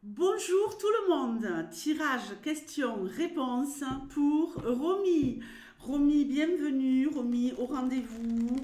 Bonjour tout le monde, tirage questions-réponses pour Romy. Romy, bienvenue, Romy au rendez-vous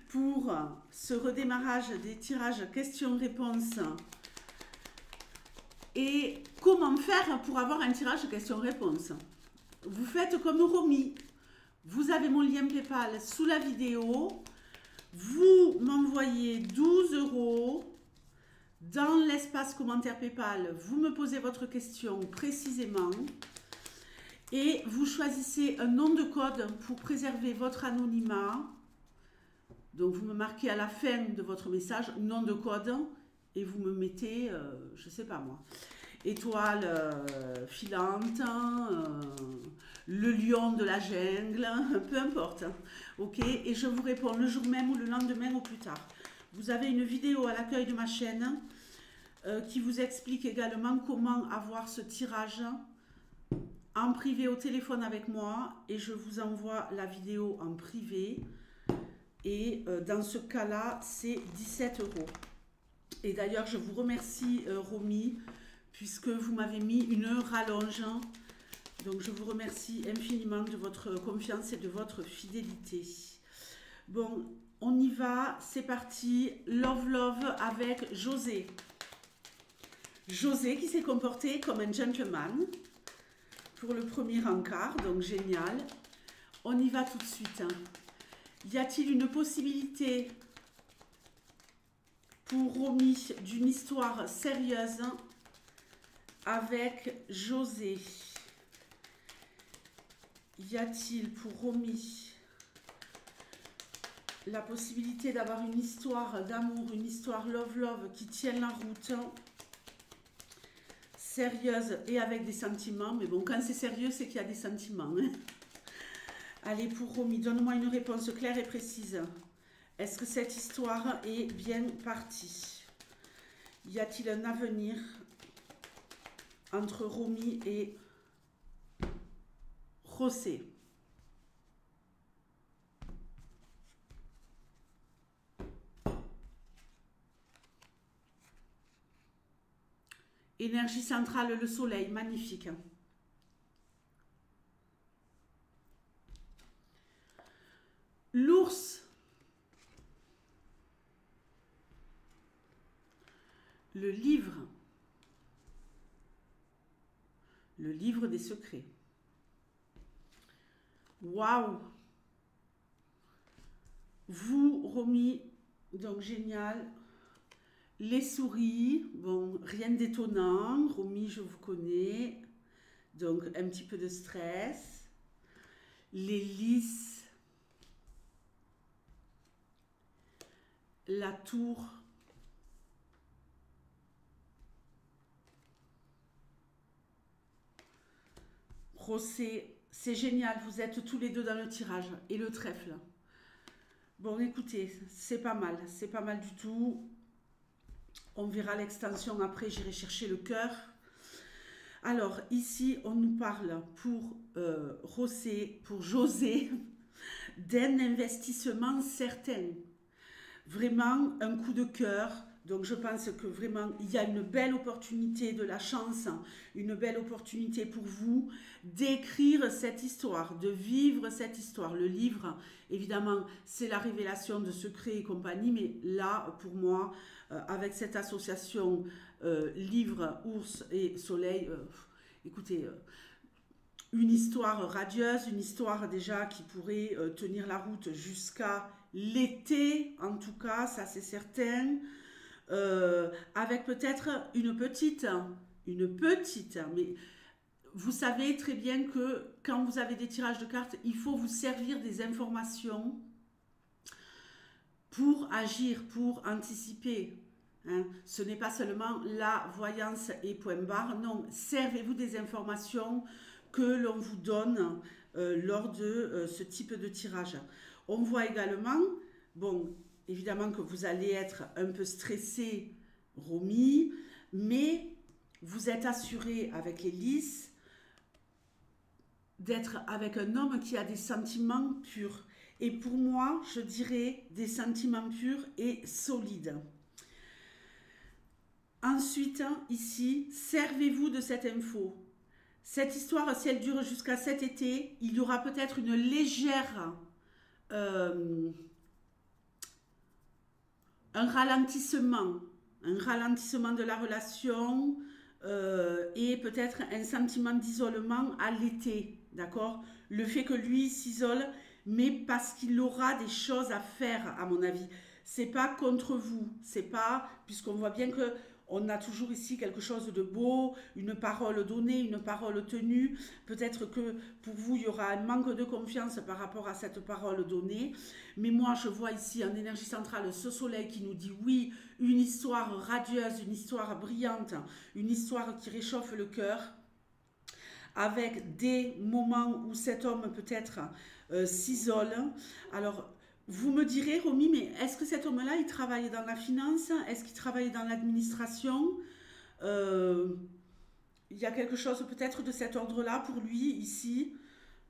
pour ce redémarrage des tirages questions-réponses. Et comment faire pour avoir un tirage questions-réponses? Vous faites comme Romy, vous avez mon lien PayPal sous la vidéo, vous m'envoyez 12 euros. Dans l'espace commentaire PayPal, vous me posez votre question précisément et vous choisissez un nom de code pour préserver votre anonymat. Donc vous me marquez à la fin de votre message nom de code et vous me mettez, je ne sais pas moi, étoile filante, le lion de la jungle, peu importe. Ok, et je vous réponds le jour même ou le lendemain ou plus tard. Vous avez une vidéo à l'accueil de ma chaîne qui vous explique également comment avoir ce tirage en privé au téléphone avec moi et je vous envoie la vidéo en privé et dans ce cas-là, c'est 17 euros. Et d'ailleurs, je vous remercie Romy puisque vous m'avez mis une rallonge. Donc je vous remercie infiniment de votre confiance et de votre fidélité. Bon, on y va, c'est parti. Love Love avec José. José qui s'est comporté comme un gentleman pour le premier encart, donc génial. On y va tout de suite. Y a-t-il une possibilité pour Romy d'une histoire sérieuse avec José? Y a-t-il pour Romy la possibilité d'avoir une histoire d'amour, une histoire love qui tienne la route, sérieuse et avec des sentiments? Mais bon, quand c'est sérieux, c'est qu'il y a des sentiments. Hein. Allez, pour Romy, donne-moi une réponse claire et précise. Est-ce que cette histoire est bien partie? Y a-t-il un avenir entre Romy et José? Énergie centrale, le soleil, magnifique. L'ours. Le livre. Le livre des secrets. Waouh! Vous, Romy, donc génial. Les souris, bon, rien d'étonnant. Romy, je vous connais. Donc, un petit peu de stress. Les lys. La tour. Rosé, c'est génial. Vous êtes tous les deux dans le tirage. Et le trèfle. Bon, écoutez, c'est pas mal du tout. On verra l'extension après, j'irai chercher le cœur. Alors, ici, on nous parle pour José, d'un investissement certain. Vraiment, un coup de cœur. Donc, je pense que vraiment, il y a une belle opportunité, de la chance, une belle opportunité pour vous d'écrire cette histoire, de vivre cette histoire. Le livre, évidemment, c'est la révélation de secrets et compagnie, mais là, pour moi, avec cette association livre, ours et soleil, écoutez, une histoire radieuse, une histoire déjà qui pourrait tenir la route jusqu'à l'été, en tout cas, ça c'est certain, avec peut-être une petite, mais vous savez très bien que quand vous avez des tirages de cartes, il faut vous servir des informations pour agir, pour anticiper. Hein. Ce n'est pas seulement la voyance et point barre, non, servez-vous des informations que l'on vous donne lors de ce type de tirage. On voit également, bon, évidemment que vous allez être un peu stressé, Romy, mais vous êtes assuré avec les lys d'être avec un homme qui a des sentiments purs. Et pour moi, je dirais des sentiments purs et solides. Ensuite, ici, servez-vous de cette info. Cette histoire, si elle dure jusqu'à cet été, il y aura peut-être une légère... un ralentissement de la relation et peut-être un sentiment d'isolement à l'été, d'accord? Le fait que lui s'isole, mais parce qu'il aura des choses à faire, à mon avis. C'est pas contre vous, c'est pas, puisqu'on voit bien que on a toujours ici quelque chose de beau, une parole donnée, une parole tenue. Peut-être que pour vous, il y aura un manque de confiance par rapport à cette parole donnée. Mais moi, je vois ici en énergie centrale ce soleil qui nous dit oui, une histoire radieuse, une histoire brillante, une histoire qui réchauffe le cœur, avec des moments où cet homme peut-être s'isole. Alors, vous me direz, Romy, mais est-ce que cet homme-là, il travaille dans la finance? Est-ce qu'il travaille dans l'administration? Il y a quelque chose peut-être de cet ordre-là pour lui, ici.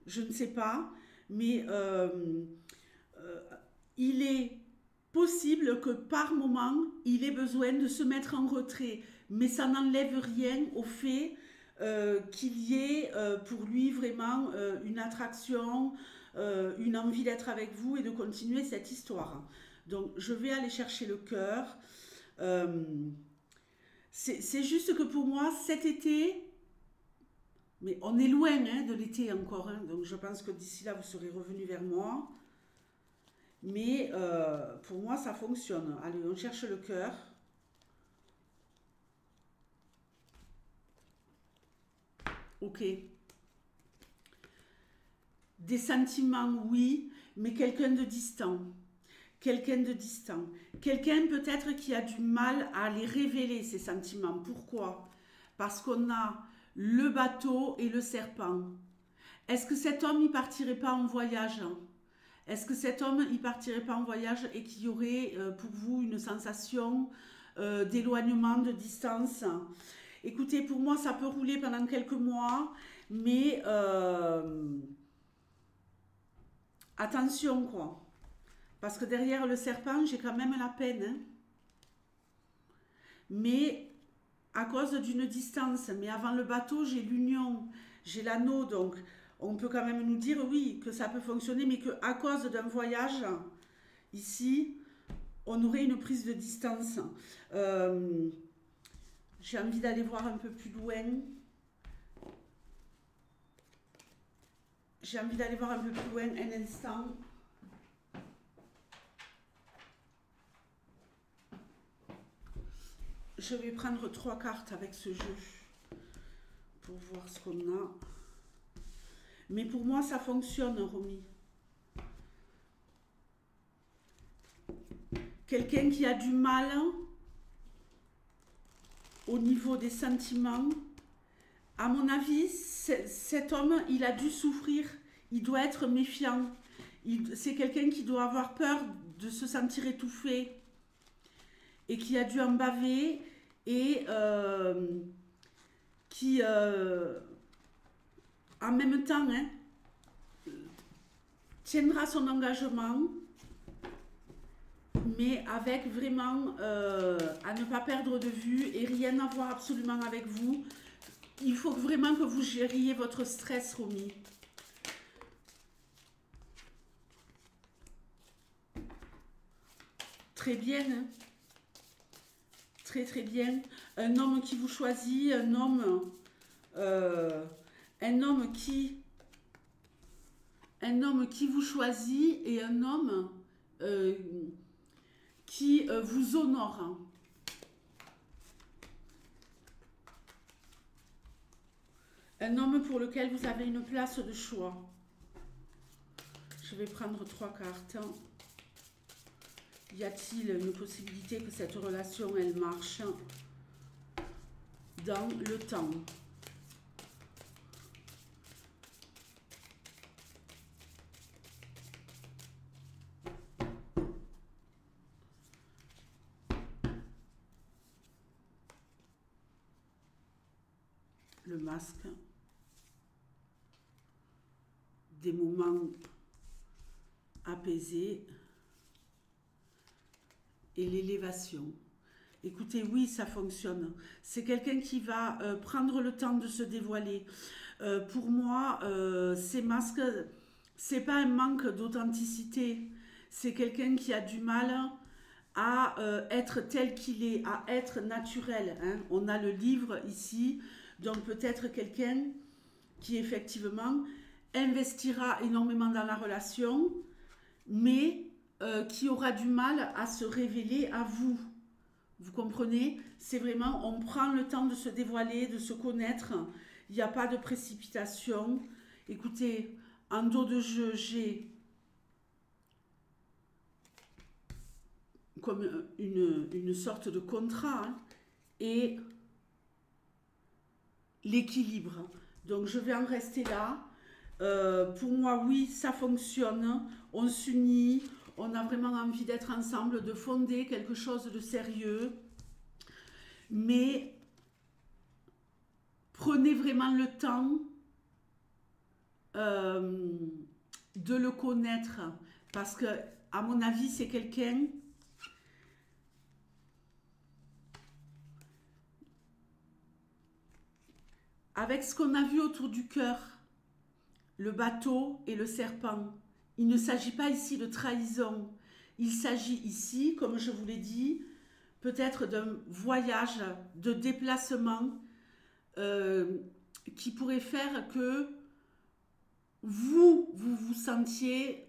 Je ne sais pas. Mais il est possible que par moment, il ait besoin de se mettre en retrait. Mais ça n'enlève rien au fait qu'il y ait pour lui vraiment une attraction, une envie d'être avec vous et de continuer cette histoire. Donc je vais aller chercher le cœur. C'est juste que pour moi, cet été, mais on est loin hein, de l'été encore, hein, donc je pense que d'ici là, vous serez revenu vers moi. Mais pour moi, ça fonctionne. Allez, on cherche le cœur. Ok. Des sentiments, oui, mais quelqu'un de distant. Quelqu'un de distant. Quelqu'un peut-être qui a du mal à les révéler, ces sentiments. Pourquoi? Parce qu'on a le bateau et le serpent. Est-ce que cet homme n'y partirait pas en voyage? Est-ce que cet homme n'y partirait pas en voyage et qu'il y aurait pour vous une sensation d'éloignement, de distance? Écoutez, pour moi, ça peut rouler pendant quelques mois, mais attention, quoi. Parce que derrière le serpent, j'ai quand même la peine. Hein. Mais à cause d'une distance. Mais avant le bateau, j'ai l'union, j'ai l'anneau. Donc, on peut quand même nous dire, oui, que ça peut fonctionner, mais qu'à cause d'un voyage, ici, on aurait une prise de distance. J'ai envie d'aller voir un peu plus loin. J'ai envie d'aller voir un peu plus loin un instant. Je vais prendre 3 cartes avec ce jeu pour voir ce qu'on a. Mais pour moi, ça fonctionne, Romy. Quelqu'un qui a du mal au niveau des sentiments. À mon avis, cet homme, il a dû souffrir. Il doit être méfiant. C'est quelqu'un qui doit avoir peur de se sentir étouffé et qui a dû en baver et qui, en même temps, hein, tiendra son engagement, mais avec vraiment à ne pas perdre de vue et rien à voir absolument avec vous. Il faut vraiment que vous gériez votre stress, Romy. Très bien. Hein? Très très bien. Un homme qui vous choisit, un homme qui vous choisit et un homme qui vous honore. Un homme pour lequel vous avez une place de choix. Je vais prendre 3 cartes. Y a-t-il une possibilité que cette relation, elle marche dans le temps? Le masque. Des moments apaisés. Et l'élévation. Écoutez, oui, ça fonctionne. C'est quelqu'un qui va prendre le temps de se dévoiler. Pour moi, ces masques, c'est pas un manque d'authenticité. C'est quelqu'un qui a du mal à être tel qu'il est, à être naturel, hein. On a le livre ici, donc peut-être quelqu'un qui effectivement investira énormément dans la relation, mais qui aura du mal à se révéler à vous. Vous comprenez? C'est vraiment, on prend le temps de se dévoiler, de se connaître. Il n'y a pas de précipitation. Écoutez, en dos de jeu, j'ai comme une sorte de contrat, hein, et l'équilibre. Donc je vais en rester là. Pour moi, oui, ça fonctionne. On s'unit. On a vraiment envie d'être ensemble, de fonder quelque chose de sérieux. Mais prenez vraiment le temps de le connaître. Parce que, à mon avis, c'est quelqu'un... Avec ce qu'on a vu autour du cœur, le bateau et le serpent, il ne s'agit pas ici de trahison. Il s'agit ici, comme je vous l'ai dit, peut-être d'un voyage, de déplacement qui pourrait faire que vous vous sentiez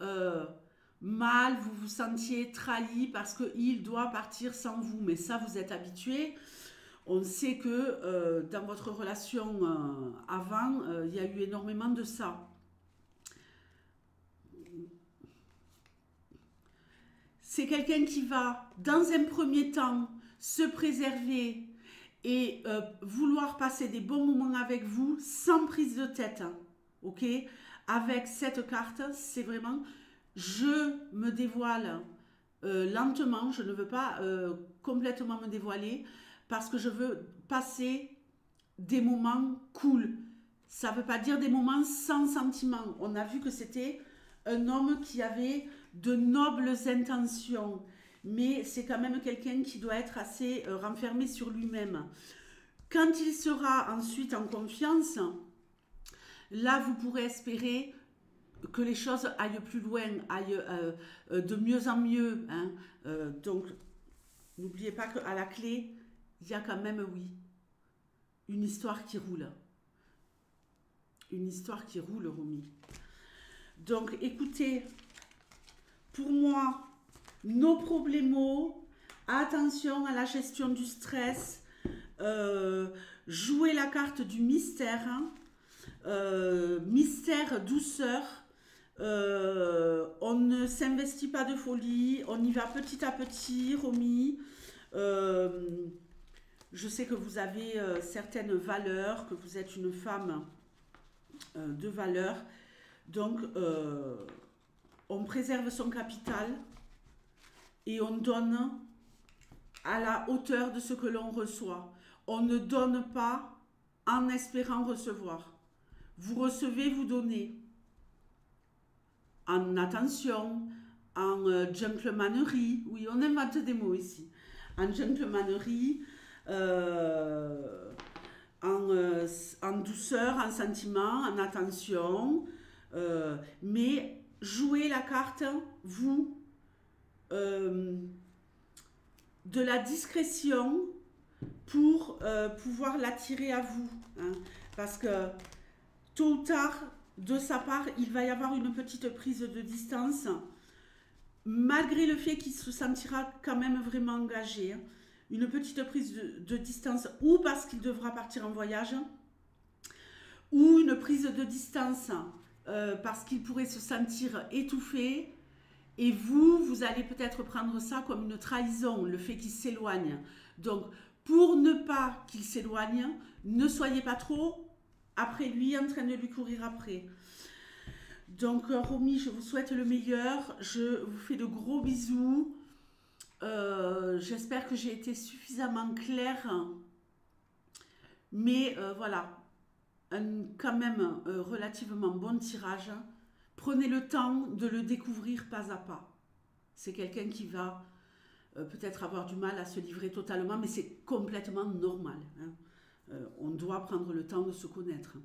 mal, vous vous sentiez trahi parce qu'il doit partir sans vous. Mais ça, vous êtes habitué. On sait que dans votre relation avant, il y a eu énormément de ça. C'est quelqu'un qui va, dans un premier temps, se préserver et vouloir passer des bons moments avec vous sans prise de tête. Hein, ok? Avec cette carte, c'est vraiment, je me dévoile lentement, je ne veux pas complètement me dévoiler parce que je veux passer des moments cool. Ça ne veut pas dire des moments sans sentiment. On a vu que c'était un homme qui avait de nobles intentions, mais c'est quand même quelqu'un qui doit être assez renfermé sur lui-même. Quand il sera ensuite en confiance, là vous pourrez espérer que les choses aillent plus loin, aillent de mieux en mieux. Hein. Donc, n'oubliez pas qu'à la clé, il y a quand même, oui, une histoire qui roule. Une histoire qui roule, Romy. Donc, écoutez, pour moi, nos problèmes, attention à la gestion du stress, jouer la carte du mystère, hein, mystère, douceur, on ne s'investit pas de folie, on y va petit à petit, Romy. Je sais que vous avez certaines valeurs, que vous êtes une femme de valeur. Donc, on préserve son capital et on donne à la hauteur de ce que l'on reçoit. On ne donne pas en espérant recevoir. Vous recevez, vous donnez. En attention, en gentlemanerie. Oui, on invente des mots ici. En gentlemanerie, en douceur, en sentiment, en attention. Mais jouez la carte, vous, de la discrétion pour pouvoir l'attirer à vous. Hein, parce que tôt ou tard, de sa part, il va y avoir une petite prise de distance, malgré le fait qu'il se sentira quand même vraiment engagé. Hein, une petite prise de distance, ou parce qu'il devra partir en voyage, ou une prise de distance parce qu'il pourrait se sentir étouffé. Et vous allez peut-être prendre ça comme une trahison, le fait qu'il s'éloigne. Donc, pour ne pas qu'il s'éloigne, ne soyez pas trop après lui, en train de lui courir après. Donc, Romy, je vous souhaite le meilleur. Je vous fais de gros bisous. J'espère que j'ai été suffisamment claire. Mais voilà, quand même relativement bon tirage. Prenez le temps de le découvrir pas à pas. C'est quelqu'un qui va peut-être avoir du mal à se livrer totalement, mais c'est complètement normal. Hein. On doit prendre le temps de se connaître.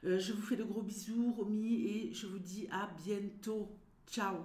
Je vous fais de gros bisous, Romy, et je vous dis à bientôt. Ciao!